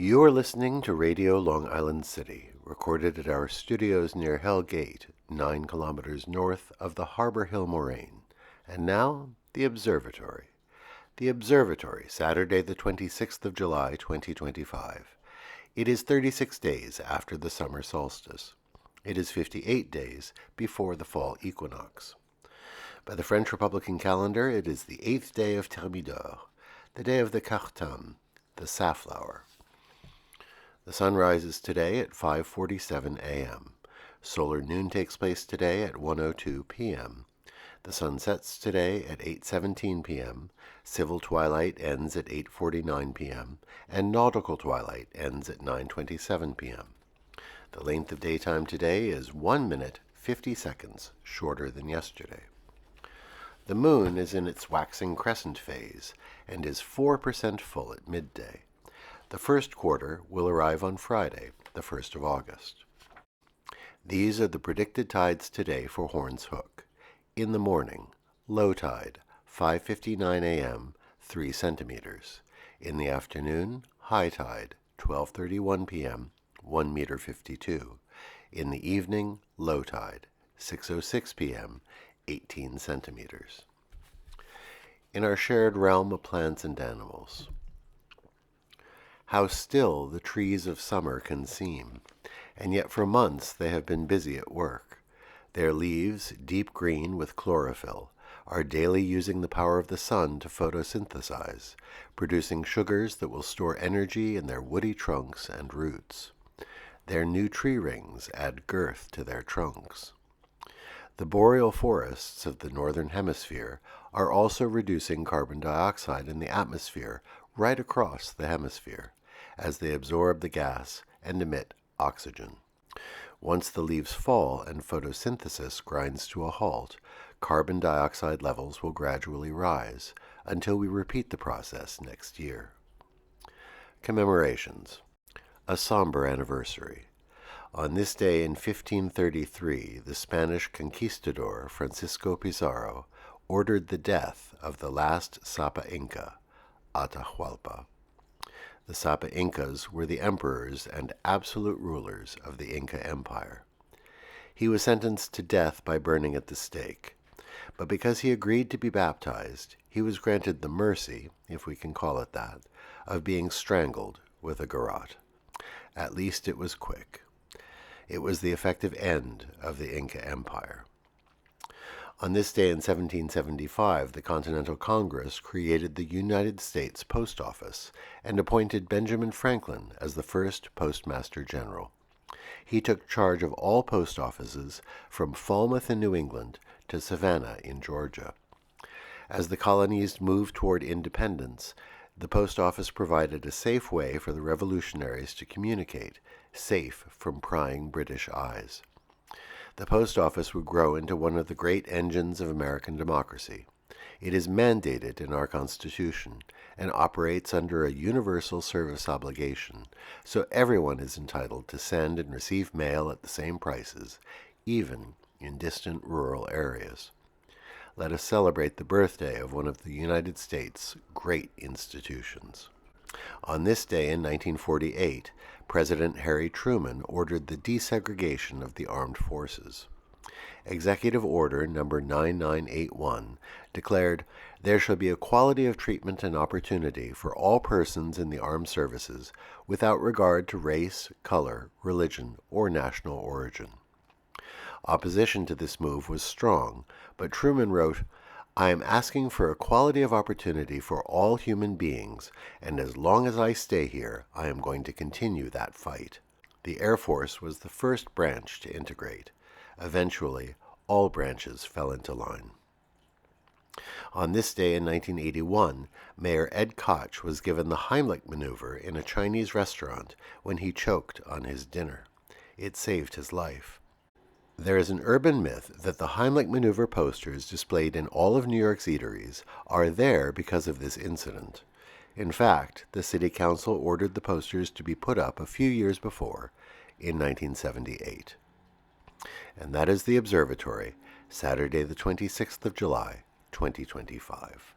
You are listening to Radio Long Island City, recorded at our studios near Hell Gate, 9 kilometers north of the Harbor Hill Moraine. And now, the Observatory. The Observatory, Saturday the 26th of July, 2025. It is 36 days after the summer solstice. It is 58 days before the fall equinox. By the French Republican calendar, it is the 8th day of Thermidor, the day of the Cartam, the safflower. The sun rises today at 5:47 a.m. Solar noon takes place today at 1:02 p.m. The sun sets today at 8:17 p.m. Civil twilight ends at 8:49 p.m. and nautical twilight ends at 9:27 p.m. The length of daytime today is 1 minute 50 seconds shorter than yesterday. The moon is in its waxing crescent phase and is 4% full at midday. The first quarter will arrive on Friday, the 1st of August. These are the predicted tides today for Horns Hook. In the morning, low tide, 5:59 a.m., 3 centimeters. In the afternoon, high tide, 12:31 p.m., 1 meter 52. In the evening, low tide, 6:06 p.m., 18 centimeters. In our shared realm of plants and animals, how still the trees of summer can seem, and yet for months they have been busy at work. Their leaves, deep green with chlorophyll, are daily using the power of the sun to photosynthesize, producing sugars that will store energy in their woody trunks and roots. Their new tree rings add girth to their trunks. The boreal forests of the northern hemisphere are also reducing carbon dioxide in the atmosphere right across the hemisphere, as they absorb the gas and emit oxygen. Once the leaves fall and photosynthesis grinds to a halt, carbon dioxide levels will gradually rise until we repeat the process next year. Commemorations. A somber anniversary. On this day in 1533, the Spanish conquistador Francisco Pizarro ordered the death of the last Sapa Inca, Atahualpa. The Sapa Incas were the emperors and absolute rulers of the Inca Empire. He was sentenced to death by burning at the stake, but because he agreed to be baptized, he was granted the mercy, if we can call it that, of being strangled with a garrote. At least it was quick. It was the effective end of the Inca Empire. On this day in 1775, the Continental Congress created the United States Post Office and appointed Benjamin Franklin as the first Postmaster General. He took charge of all post offices from Falmouth in New England to Savannah in Georgia. As the colonies moved toward independence, the post office provided a safe way for the revolutionaries to communicate, safe from prying British eyes. The post office would grow into one of the great engines of American democracy. It is mandated in our Constitution and operates under a universal service obligation, so everyone is entitled to send and receive mail at the same prices, even in distant rural areas. Let us celebrate the birthday of one of the United States' great institutions. On this day in 1948, President Harry Truman ordered the desegregation of the armed forces. Executive Order No. 9981 declared, "There shall be equality of treatment and opportunity for all persons in the armed services without regard to race, color, religion, or national origin." Opposition to this move was strong, but Truman wrote, "I am asking for equality of opportunity for all human beings, and as long as I stay here, I am going to continue that fight." The Air Force was the first branch to integrate. Eventually, all branches fell into line. On this day in 1981, Mayor Ed Koch was given the Heimlich maneuver in a Chinese restaurant when he choked on his dinner. It saved his life. There is an urban myth that the Heimlich maneuver posters displayed in all of New York's eateries are there because of this incident. In fact, the City Council ordered the posters to be put up a few years before, in 1978. And that is the Observatory, Saturday the 26th of July, 2025.